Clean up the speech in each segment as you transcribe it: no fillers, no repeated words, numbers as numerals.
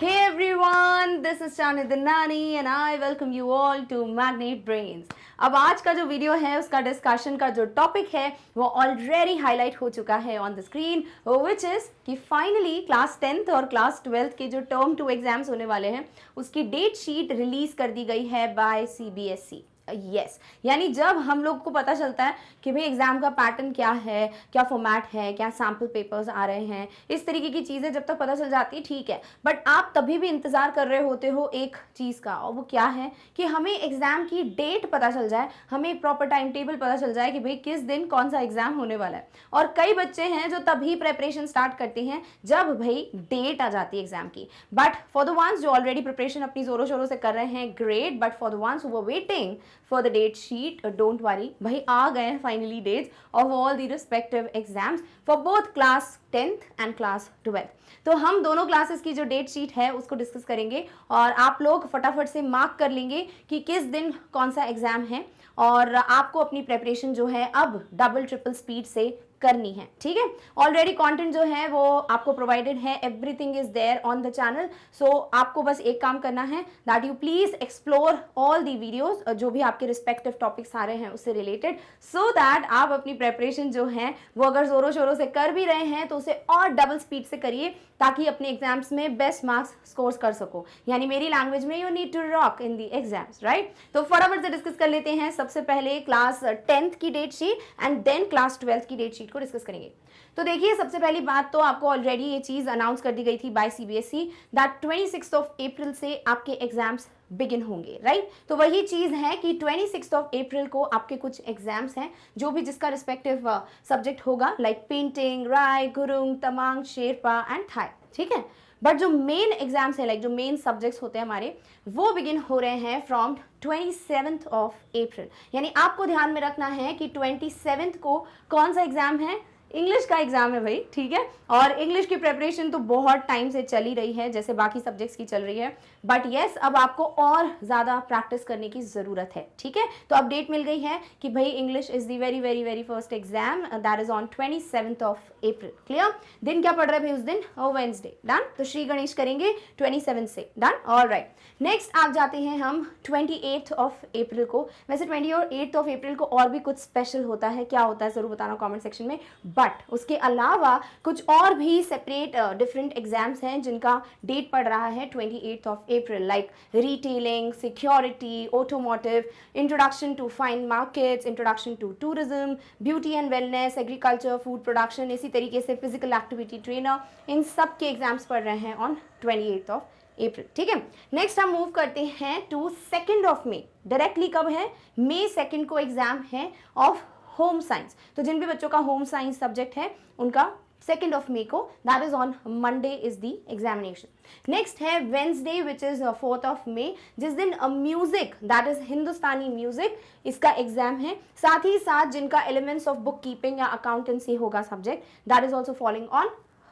Hey everyone, this is Chani Dinani and I welcome you all to Magnet Brains. अब आज का जो video है उसका डिस्कशन का जो टॉपिक है वो ऑलरेडी हाईलाइट हो चुका है on the screen, which is कि फाइनली क्लास 10th और क्लास 12th के जो टर्म 2 एग्जाम्स होने वाले हैं उसकी डेट शीट रिलीज कर दी गई है बाय CBSE. यस यानी जब हम लोग को पता चलता है कि भाई एग्जाम का पैटर्न क्या है, क्या फॉर्मेट है, क्या सैम्पल पेपर्स आ रहे हैं, इस तरीके की चीज़ें जब तक पता चल जाती है ठीक है, बट आप तभी भी इंतज़ार कर रहे होते हो एक चीज़ का, और वो क्या है कि हमें एग्ज़ाम की डेट पता चल जाए, हमें एक प्रॉपर टाइम टेबल पता चल जाए कि भाई किस दिन कौन सा एग्ज़ाम होने वाला है. और कई बच्चे हैं जो तभी प्रेपरेशन स्टार्ट करते हैं जब भाई डेट आ जाती है एग्ज़ाम की. बट फॉर द वंस जो ऑलरेडी प्रिपरेशन अपनी ज़ोरों शोरों से कर रहे हैं, great. But for the ones who were waiting for the date sheet, don't worry, भाई आ गए हैं finally dates of all the respective exams for both class 10th and class 12th. तो हम दोनों क्लासेस की जो डेट शीट है उसको डिस्कस करेंगे और आप लोग फटाफट से मार्क कर लेंगे कि किस दिन कौन सा एग्जाम है और आपको अपनी प्रेपरेशन जो है अब डबल ट्रिपल स्पीड से करनी है. ठीक है, ऑलरेडी कंटेंट जो है वो आपको प्रोवाइडेड है, everything is there on the channel. So आपको बस एक काम करना है that you please explore all the videos जो भी आपके रिस्पेक्टिव टॉपिक्स आ रहे हैं उससे रिलेटेड, सो दैट आप अपनी प्रेपरेशन जो है वो अगर जोरों शोरों से कर भी रहे हैं तो उसे और डबल स्पीड से करिए ताकि अपने एग्जाम्स में बेस्ट मार्क्स स्कोर कर सको. यानी मेरी लैंग्वेज में you need to rock in the exams, right. तो फटाफट से डिस्कस कर लेते हैं. सबसे पहले क्लास 10th की date sheet and then class 12th की डेट शीट को डिस्कस करेंगे. तो देखिए, सबसे पहली बात तो आपको ऑलरेडी ये चीज अनाउंस कर दी गई थी बाय CBSE दैट 26 अप्रैल से आपके एग्जाम्स बिगिन होंगे, राइट. तो वही चीज है कि 26 अप्रैल को आपके कुछ एग्जाम्स हैं जो भी जिसका रिस्पेक्टिव सब्जेक्ट होगा, like painting, Rai, Gurung, Tamang, Sherpa and Thai. ठीक है, बट जो मेन एग्जाम्स है, लाइक जो मेन सब्जेक्ट्स होते हैं हमारे, वो बिगिन हो रहे हैं फ्रॉम 27 अप्रैल. यानी आपको ध्यान में रखना है कि 27 को कौन सा एग्जाम है, इंग्लिश का एग्जाम है भाई. ठीक है, और इंग्लिश की प्रेपरेशन तो बहुत टाइम से चल ही रही है जैसे बाकी सब्जेक्ट्स की चल रही है, बट येस अब आपको और ज़्यादा प्रैक्टिस करने की ज़रूरत है. ठीक है, तो अपडेट मिल गई है कि भाई English is the very very very first exam that is on 27 April. Clear. दिन क्या पड़ रहा है भाई उस दिन? वेडनेसडे. डन. तो श्री गणेश करेंगे 27 से. डन. All right. नेक्स्ट आप जाते हैं हम 28 अप्रैल को. वैसे 28 अप्रैल को और भी कुछ स्पेशल होता है, क्या होता है ज़रूर बताना कमेंट सेक्शन में. बट उसके अलावा कुछ और भी सेपरेट डिफरेंट एग्जाम्स हैं जिनका डेट पड़ रहा है 28 April, like retailing, security, automotive, introduction to fine markets, introduction to tourism, beauty and wellness, agriculture, food production, इसी तरीके से फिजिकल एक्टिविटी ट्रेनर, इन सब के एग्जाम्स पढ़ रहे हैं ऑन 28 अप्रैल. ठीक है, नेक्स्ट हम मूव करते हैं टू 2 मई. डायरेक्टली कब है? May 2 को एग्जाम है ऑफ होम साइंस. तो जिन भी बच्चों का होम साइंस सब्जेक्ट है उनका 2 मई को, that is on Monday is the examination. Next है वेंसडे विच इज 4 मई, जिस दिन music that is Hindustani music, इसका एग्जाम है. साथ ही साथ जिनका एलिमेंट्स ऑफ बुक कीपिंग या अकाउंटेंसी होगा subject, that is also following on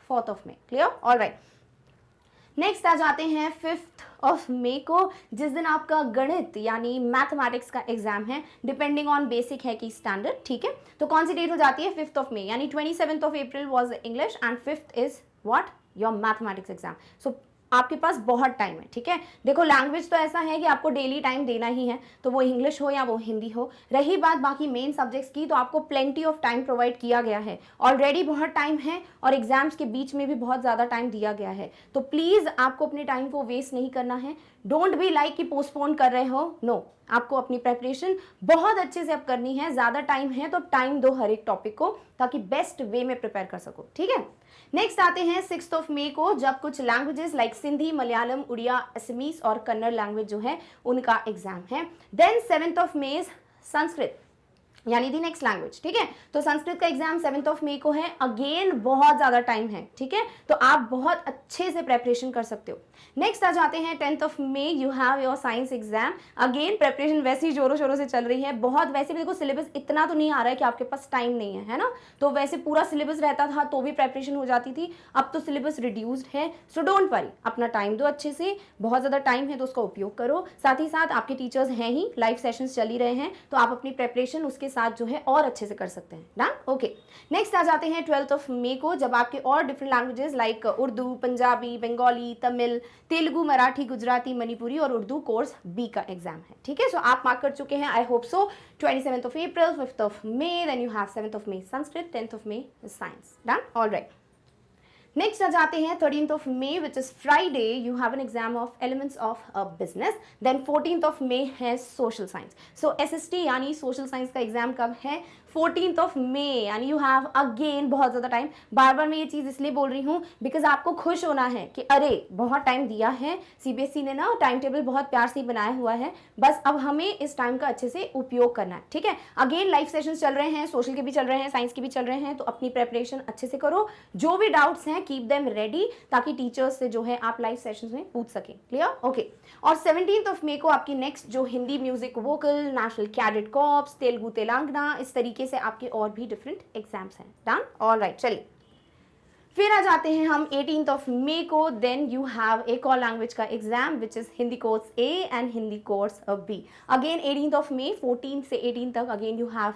4 मई. क्लियर. All right. नेक्स्ट आ जाते हैं 5 मई को, जिस दिन आपका गणित यानी मैथमेटिक्स का एग्जाम है, डिपेंडिंग ऑन बेसिक है कि स्टैंडर्ड. ठीक है, तो कौन सी डेट हो जाती है? 5 मई. यानी 27 April was English and 5th is what? Your mathematics exam. So आपके पास बहुत टाइम है. ठीक है, देखो लैंग्वेज तो ऐसा है कि आपको डेली टाइम देना ही है, तो वो इंग्लिश हो या वो हिंदी हो. रही बात बाकी मेन सब्जेक्ट्स की, तो आपको प्लेंटी ऑफ टाइम प्रोवाइड किया गया है, ऑलरेडी बहुत टाइम है और एग्जाम्स के बीच में भी बहुत ज़्यादा टाइम दिया गया है. तो प्लीज़ आपको अपने टाइम को वेस्ट नहीं करना है. डोंट बी लाइक कि पोस्टपोन कर रहे हो. नो, आपको अपनी प्रेपरेशन बहुत अच्छे से अब करनी है. ज़्यादा टाइम है तो टाइम दो हर एक टॉपिक को ताकि बेस्ट वे में प्रिपेयर कर सको. ठीक है, नेक्स्ट आते हैं 6 मई को, जब कुछ लैंग्वेजेस लाइक सिंधी, मलयालम, उड़िया, असमीज और कन्नड़ लैंग्वेज जो है उनका एग्जाम है. देन 7 मई संस्कृत यानी दी नेक्स्ट लैंग्वेज. ठीक है, तो संस्कृत का एग्जाम 7 मई को है. अगेन बहुत ज़्यादा टाइम है. ठीक है, तो आप बहुत अच्छे से प्रेपरेशन कर सकते हो. नेक्स्ट आ जाते हैं 10 मई, you have your science exam. Again preparation वैसे ही जोरों शोरों से चल रही है बहुत. वैसे भी देखो सिलेबस इतना तो नहीं आ रहा है कि आपके पास टाइम नहीं है, है ना. तो वैसे पूरा सिलेबस रहता था तो भी प्रेपरेशन हो जाती थी, अब तो सिलेबस रिड्यूस्ड है. सो डोंट वरी, अपना टाइम दो अच्छे से. बहुत ज़्यादा टाइम है तो उसका उपयोग करो. साथ ही साथ आपके टीचर्स हैं ही, लाइव सेशंस चल ही रहे हैं, तो आप अपनी प्रेपरेशन उसके साथ जो है और अच्छे से कर सकते हैं। Done, okay. नेक्स्ट आ जाते हैं 12 मई को, जब आपके और different languages like Urdu, Punjabi, Bengali, Tamil, Telugu, Marathi, Gujarati, Manipuri और उर्दू कोर्स बी का एग्जाम है। ठीक है, सो आप मार्क कर चुके हैं, आई hope so. 27th of April, 5th of May, then you have 7th of May Sanskrit, 10th of May science. Done, all right. Next आ जाते हैं 13th of May, which is Friday. You have an exam of elements of a business. Then 14th of May है social science. So SST यानी social science का exam कब है? 14th of May, यानी you have again बहुत ज़्यादा time. बार बार मैं ये चीज़ इसलिए बोल रही हूँ बिकॉज आपको खुश होना है कि अरे बहुत टाइम दिया है, CBSE ने ना टाइम टेबल बहुत प्यार से बनाया हुआ है, बस अब हमें इस टाइम का अच्छे से उपयोग करना है। ठीक है, अगेन लाइव सेशंस चल रहे हैं, सोशल के भी चल रहे हैं, साइंस के भी चल रहे हैं, तो अपनी प्रेपरेशन अच्छे से करो। जो भी डाउट्स हैं कीप देम रेडी, ताकि टीचर्स से जो है आप लाइव सेशंस में पूछ सकें। Clear, okay. और 17th of May को आपकी नेक्स्ट जो Hindi music vocal, national cadet corps, Telugu Telangana, इस तरीके से आपके और भी डिफरेंट एग्जाम्स हैं। Done, all right. चलिए फिर आ जाते हैं हम 18th of May को। देन यू हैव एक और लैंग्वेज का exam which is Hindi course A and Hindi course B. Again 18th of May, 14 से 18 तक again you have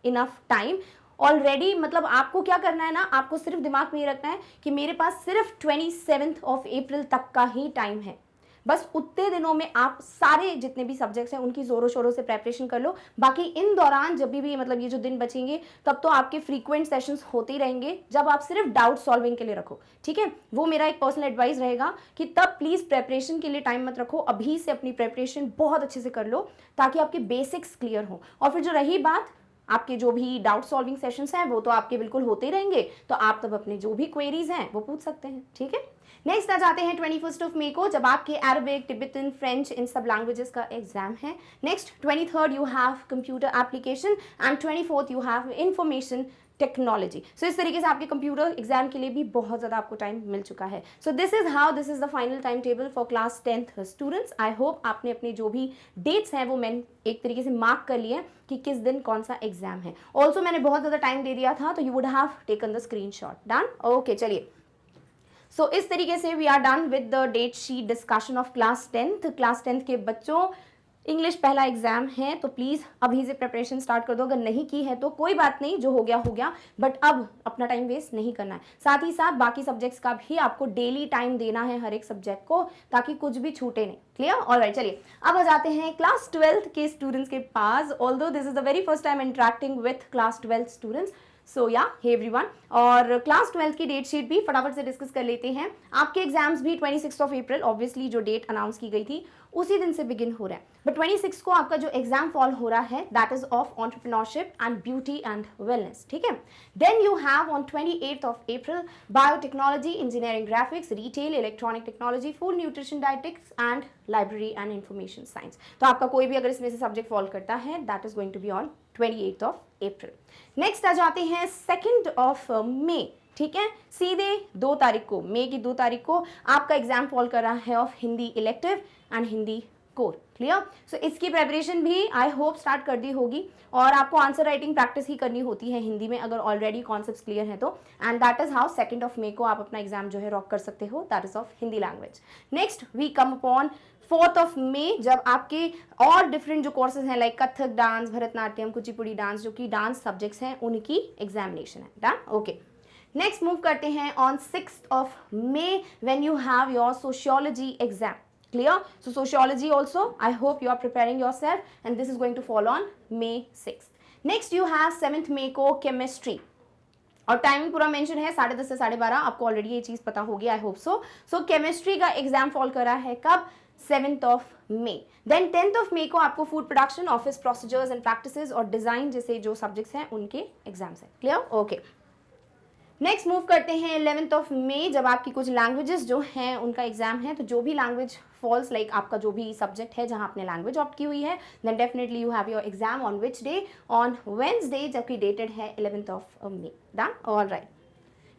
enough time already. मतलब आपको क्या करना है ना, आपको सिर्फ दिमाग में ये रखना है कि मेरे पास सिर्फ 27th of April तक का ही टाइम है। बस उतने दिनों में आप सारे जितने भी सब्जेक्ट्स हैं उनकी ज़ोरों शोरों से प्रेपरेशन कर लो। बाकी इन दौरान जब भी मतलब ये जो दिन बचेंगे तब तो आपके फ्रीक्वेंट सेशंस होते ही रहेंगे, जब आप सिर्फ डाउट सॉल्विंग के लिए रखो। ठीक है, वो मेरा एक पर्सनल एडवाइस रहेगा कि तब प्लीज़ प्रेपरेशन के लिए टाइम मत रखो, अभी से अपनी प्रेपरेशन बहुत अच्छे से कर लो ताकि आपके बेसिक्स क्लियर हो। और फिर जो रही बात आपके जो भी डाउट सॉल्विंग सेशंस हैं वो तो आपके बिल्कुल होते ही रहेंगे, तो आप तब अपने जो भी क्वेरीज हैं वो पूछ सकते हैं। ठीक है, नेक्स्ट आ जाते हैं 21st of May को, जब आपके अरबिक, तिब्बतन, फ्रेंच इन सब लैंग्वेजेस का एग्जाम है। Next 23rd you have computer application and 24th you have information technology. So इस तरीके से आपके कंप्यूटर एग्जाम के लिए भी बहुत ज़्यादा आपको टाइम मिल चुका है। So this is the final time table for class 10th students. I hope आपने अपने जो भी डेट्स हैं वो मैंने एक तरीके से मार्क कर लिए कि किस दिन कौन सा एग्जाम है। ऑल्सो मैंने बहुत ज़्यादा टाइम दे दिया था, तो you would have taken the screenshot. Done, okay. चलिए, सो इस तरीके से we are done with the date sheet discussion of class 10th। Class 10th के बच्चों, इंग्लिश पहला एग्जाम है, तो प्लीज़ अभी से प्रिपरेशन स्टार्ट कर दो। अगर नहीं की है तो कोई बात नहीं, जो हो गया हो गया, बट अब अपना टाइम वेस्ट नहीं करना है। साथ ही साथ बाकी सब्जेक्ट्स का भी आपको डेली टाइम देना है हर एक सब्जेक्ट को, ताकि कुछ भी छूटे नहीं। Clear, alright. चलिए अब आ जाते हैं क्लास 12th के स्टूडेंट्स के पास। Although this is the very first time interacting with class 12th students, so yeah hey everyone. और क्लास 12th की डेट शीट भी फटाफट से डिस्कस कर लेते हैं। आपके एग्जाम्स भी 26th of April, ऑब्वियसली जो डेट अनाउंस की गई थी उसी दिन से बिगिन हो रहा है, बट 26 को आपका जो एग्जाम फॉल हो रहा है that is of entrepreneurship and beauty and wellness. ठीक है, then you have on 28th of April biotechnology, engineering, graphics, retail, electronic technology, food nutrition, dietetics and library and information science. तो आपका कोई भी अगर इसमें से सब्जेक्ट फॉल करता है that is going to be on 28th of April। Next आ जाते हैं 2nd of May। ठीक है, सीधे 2 तारीख को, मई की 2 तारीख को आपका एग्जाम फॉल कर रहा है of Hindi elective and Hindi core. Clear, so इसकी प्रेपरेशन भी आई होप स्टार्ट कर दी होगी, और आपको आंसर राइटिंग प्रैक्टिस ही करनी होती है हिंदी में अगर ऑलरेडी कॉन्सेप्ट्स क्लियर है तो। And that is how 2nd of May को आप अपना एग्जाम जो है रॉक कर सकते हो, that is of Hindi language. Next we come upon 4th of May, जब आपके और डिफरेंट जो कोर्सेज हैं like Kathak dance, Bharatanatyam, Kuchipudi dance, जो कि डांस सब्जेक्ट्स हैं, उनकी एग्जामिनेशन है। Done, okay. नेक्स्ट मूव करते हैं on 6th of May when you have your sociology exam. Clear? So sociology also, I hope you are preparing yourself, and this is going to fall on May 6th. Next you have 7th May को chemistry, और timing पूरा mention है 10:30 से 12:30। आपको already ये चीज़ पता होगी, I hope so. So chemistry का एग्जाम फॉल करा है कब? 7th of May। Then 10th of May को आपको food production, office procedures and practices और डिजाइन जैसे जो सब्जेक्ट्स हैं उनके एग्जाम्स हैं। Clear, okay. नेक्स्ट मूव करते हैं 11th of May, जब आपकी कुछ लैंग्वेजेस जो हैं उनका एग्जाम है। तो जो भी लैंग्वेज फॉल्स, लाइक आपका जो भी सब्जेक्ट है जहां आपने लैंग्वेज ऑप्ट की हुई है, then definitely you have your exam on which day? On Wednesday, जबकि डेटेड है 11th of May। Done, all right.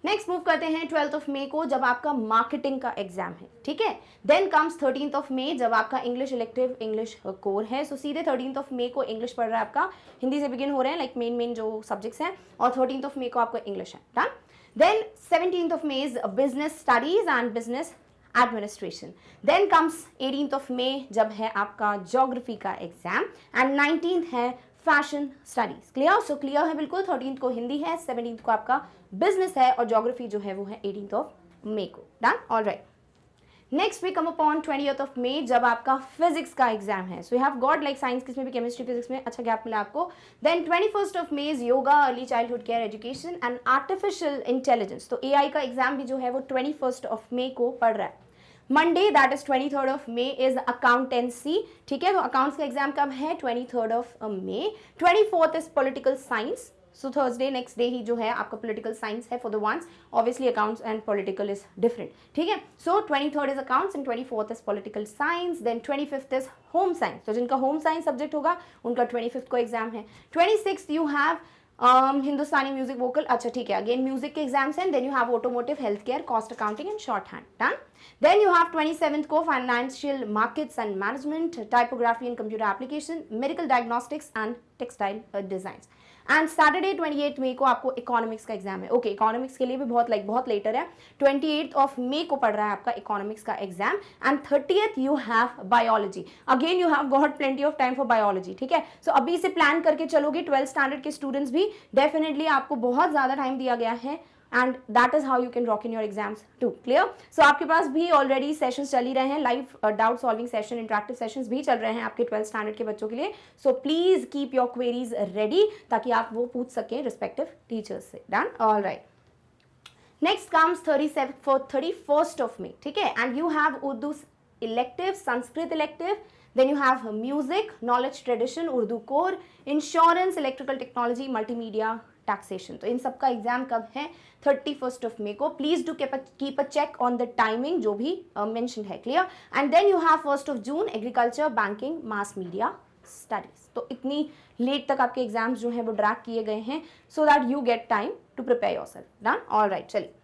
Next move करते हैं 12th of May को, जब आपका मार्केटिंग का एग्जाम है। ठीक है, then comes 13th of May, जब आपका इंग्लिश इलेक्टिव, इंग्लिश कोर है। सो सीधे 13th of May को इंग्लिश पढ़ रहा है आपका, हिंदी से बिगिन हो रहे हैं लाइक मेन जो सब्जेक्ट्स हैं, और 13th of May को आपका इंग्लिश है। Done, then 17th of May is business studies and business administration. Then comes 18th of May, जब है आपका geography का एग्जाम, and 19th है fashion studies. Clear? So clear है बिल्कुल। 13th को हिंदी है, 17th को आपका बिजनेस है और ज्योग्राफी जो है वो है 18th ऑफ मे को। Done? All right. Next we come upon 20th of May जब आपका फिजिक्स का एग्जाम है। So you have got like science किसमें भी, केमिस्ट्री फिजिक्स में अच्छा गैप मिला आपको। Then 21st of May is yoga, early childhood care education and artificial intelligence. तो एआई का एग्जाम भी जो है वो 21st ऑफ मे को पढ़ रहा है। Monday that is 23rd of May is accountancy. ठीक है, तो अकाउंट्स का एग्जाम कब है? 23rd of May. 24th is political science. So Thursday next day ही जो है आपका पॉलिटिकल साइंस है for the ones. Obviously accounts and political is different. ठीक है, so 23rd is accounts and 24th is political science. Then 25th is home science. तो जिनका home science subject होगा उनका 25th को एग्जाम है। 26th you have Hindustani music vocal. अच्छा ठीक है, अगेन म्यूजिक के एग्जाम्स हैं। Then you have automotive, health care, cost accounting and short hand. Done? Then you have 27th को financial markets and management, typography and computer application, medical diagnostics and textile design. And Saturday 28 मई को आपको economics का exam है। Okay, economics के लिए भी बहुत लेटर है। 28th ऑफ मे को पढ़ रहा है आपका इकोनॉमिक्स का exam. And 30th you have biology. Again you have got plenty of time for biology. ठीक है, सो अभी से प्लान करके चलोगे 12th स्टैंडर्ड के स्टूडेंट्स भी, डेफिनेटली आपको बहुत ज्यादा टाइम दिया गया है and that is how you can rock in your exams too. Clear? So आपके पास भी ऑलरेडी सेशंस चल ही रहे हैं, live doubt solving session, interactive sessions भी चल रहे हैं आपके 12th स्टैंडर्ड के बच्चों के लिए। So please keep your queries ready ताकि आप वो पूछ सकें रिस्पेक्टिव टीचर्स से। Done? All right. Next comes 31st of मे। ठीक है, and you have Urdu elective, Sanskrit elective, then you have music, knowledge tradition, Urdu core, insurance, electrical technology, multimedia, taxation. तो इन सबका एग्जाम कब है? 31st ऑफ मे को। Please do keep a check on the timing जो भी mention है। Clear? And then you have 1st of June agriculture, banking, mass media studies. तो इतनी लेट तक आपके एग्जाम्स जो है वो ड्रैग किए गए हैं so that you get time to prepare yourself. Done? All right, चलिए।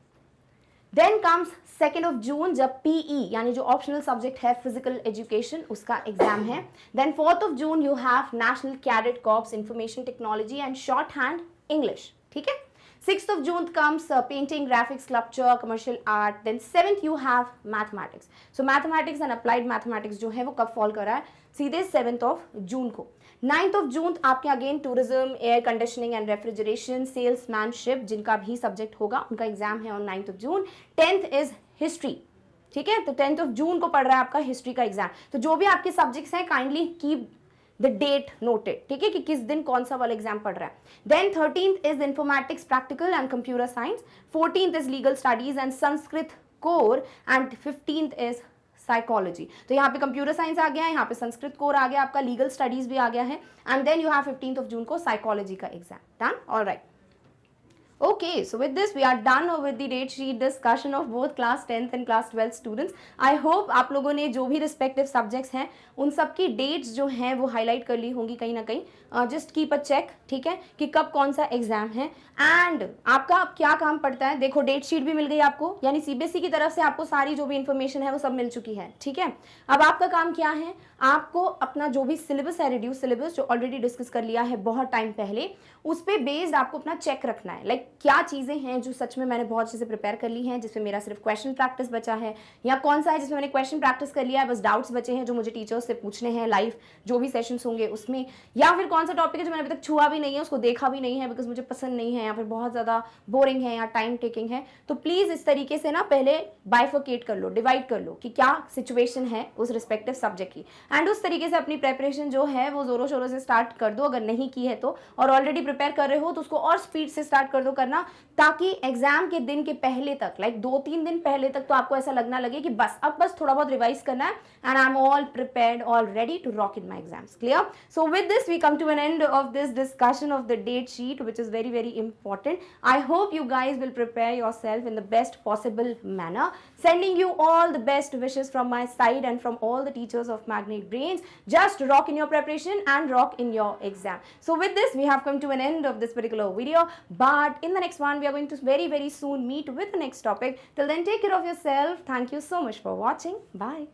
Then comes 2nd of June जब पीई यानी जो ऑप्शनल सब्जेक्ट है फिजिकल एजुकेशन उसका एग्जाम है। Then 4th of June you have national cadet corps, information technology and short hand English. ठीक है, 6th of June comes painting, graphics, sculpture, commercial art. Then 7th you have mathematics. So mathematics and applied mathematics जो है वो कब fall कर रहा है? सीधे 7th of June को। 9th of June आपके again tourism, air conditioning and refrigeration, salesmanship जिनका भी सब्जेक्ट होगा उनका एग्जाम है on 9th of June। 10th is history. ठीक है, तो 10th of June को पढ़ रहा है आपका हिस्ट्री का एग्जाम। तो जो भी आपके सब्जेक्ट्स हैं kindly keep the date noted. ठीक है, कि किस दिन कौन सा वाला एग्जाम पढ़ रहा है। Then 13th is informatics practical and computer science, 14th is legal studies and Sanskrit core and 15th is psychology. तो यहाँ पे कंप्यूटर साइंस आ गया है, यहाँ पे संस्कृत कोर आ गया, आपका लीगल स्टडीज भी आ गया है। And then you have 15th of June को साइकोलॉजी का exam. Done? All right. Okay, so with this we are done with the date sheet discussion of both class 10th and class 12th students. I hope आप लोगों ने जो भी respective subjects हैं उन सब की dates जो हैं वो highlight कर ली होंगी कहीं ना कहीं। Just keep a check, ठीक है, कि कब कौन सा एग्जाम है। एंड आपका अब क्या काम पड़ता है, देखो डेट शीट भी मिल गई आपको, यानी सीबीएसई की तरफ से आपको सारी जो भी इन्फॉर्मेशन है वो सब मिल चुकी है। ठीक है, अब आपका काम क्या है, आपको अपना जो भी सिलेबस है, रिड्यूस सिलेबस जो ऑलरेडी डिस्कस कर लिया है बहुत टाइम पहले, उस पर बेस्ड आपको अपना चेक रखना है। लाइक क्या चीज़ें हैं जो सच में मैंने बहुत चीज़ें प्रिपेयर कर ली हैं जिसमें मेरा सिर्फ क्वेश्चन प्रैक्टिस बचा है, या कौन सा है जिसमें मैंने क्वेश्चन प्रैक्टिस कर लिया है बस डाउट्स बचे हैं जो मुझे टीचर्स से पूछने हैं लाइव जो भी सेशंस होंगे उसमें, या फिर कौन सा टॉपिक है जो मैंने अभी तक छुआ भी नहीं है, उसको देखा भी नहीं है बिकॉज मुझे पसंद नहीं है, या फिर बहुत ज़्यादा बोरिंग है या टाइम टेकिंग है। तो प्लीज़ इस तरीके से ना पहले बाइफर्केट कर लो, डिवाइड कर लो कि क्या सिचुएशन है उस रिस्पेक्टिव सब्जेक्ट की, एंड उस तरीके से अपनी प्रेपरेशन जो है वो जोरों शोरों से स्टार्ट कर दो अगर नहीं की है तो, और ऑलरेडी प्रिपेयर कर रहे हो तो उसको और स्पीड से स्टार्ट कर दो करना, ताकि एग्जाम के दिन के पहले तक, लाइक 2-3 दिन पहले तक तो आपको ऐसा लगना लगे कि बस अब बस थोड़ा बहुत रिवाइज करना है, and I am all prepared, all ready to rock in my exams. Clear? So with this we come to an end of this discussion of the date sheet which is very very important. I hope you guys will prepare yourself in the best possible manner. Sending you all the best wishes from my side and from all the teachers of Magnet Brains. Just rock in your preparation and rock in your exam. So with this we have come to an end of this particular video, but in the next one we are going to very very soon meet with the next topic. Till then take care of yourself. Thank you so much for watching. Bye.